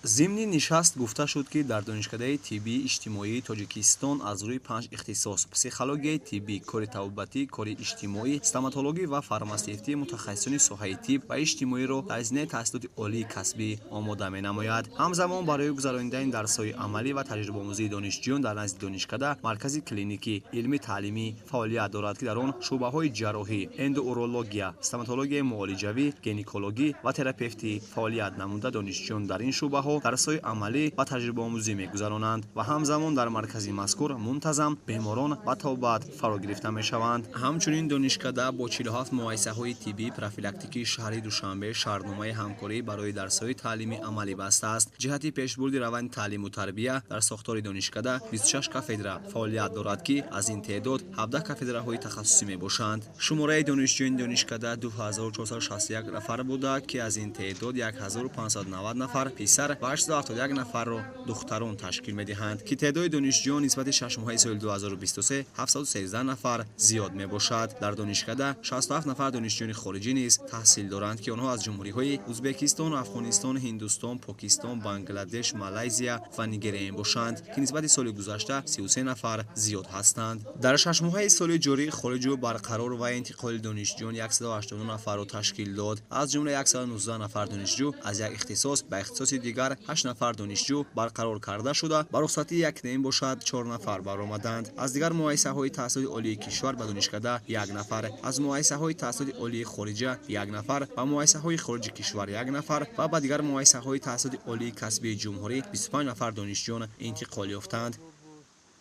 ضمن نشست گفته شد که در دانشکده طبی اجتماعی تاجیکستان از روی 5 اختصاص پسیخولوژی طبی، کار طبابتی، کار اجتماعی، استоматологی و فارماسیتی متخصصان ساحه طب و اجتماعی را در ضمن تحصیلات عالی کسبی آماده می‌نماید. همزمان برای گذراندن درس‌های عملی و تجربه آموزی دانشجویان در نزد دانشکده مرکز کلینیکی علمی تعلیمی فعالیت دارد که در آن شعبه‌های جراحی، اندوورولوژیا، استоматологی معالجوی، گینکولوژی و تراپوتی فعالیت نموده دانشجویان در این شعبه‌ها درس‌های عملی و تجربه آموزی می‌گذرانند و همزمان در مرکز مذکور منتظم بیماران و طبابت فرا گرفته می‌شوند. همچنین دانشکده با 47 مؤسسه‌های طبی پروفیلاکتیکی شهری دوشنبه شهرنامه همکاری برای درس‌های تعلیمی عملی بسته است. جهت پیشبرد روند تعلیم و تربیت در ساختار دانشکده 26 کافدرا فعالیت دارد که از این تعداد 17 کافدراهای تخصصی میباشند. شماره دانشجویان دانشکده 2461 نفر بوده که از این تعداد 1590 نفر پسر و 871 نفر را دختران تشکیل می‌دهند که تعداد دانشجویان نسبت 6 ماه سال 2023 713 نفر زیاد میباشد. در دانشکده 67 نفر دانشجویان خارجی نیز تحصیل دارند که آنها از جمهوری‌های ازبکستان، افغانستان، هندوستان، پاکستان، بنگلادش، مالزی و نیگریه باشند که نسبت سال گذشته 33 نفر زیاد هستند. در 6 ماه سال جاری خارج و برقرار و انتقال دانشجویان 189 نفر را تشکیل داد. از جمله 119 نفر دانشجو از یک اختصاص به اختصاص دیگر 8 نفر دانشجو برقرار کرده شده. با رخصتی یک نیم باشد 4 نفر برآمدند. از دیگر مؤسسه‌های تحصیلی عالی کشور به دانشکده 1 نفر، از مؤسسه‌های تحصیلی عالی خارجه 1 نفر و مؤسسه‌های خارج کشور 1 نفر و به دیگر مؤسسه‌های تحصیلی عالی کسبی جمهوری 25 نفر دانشجویان انتقال یافتند.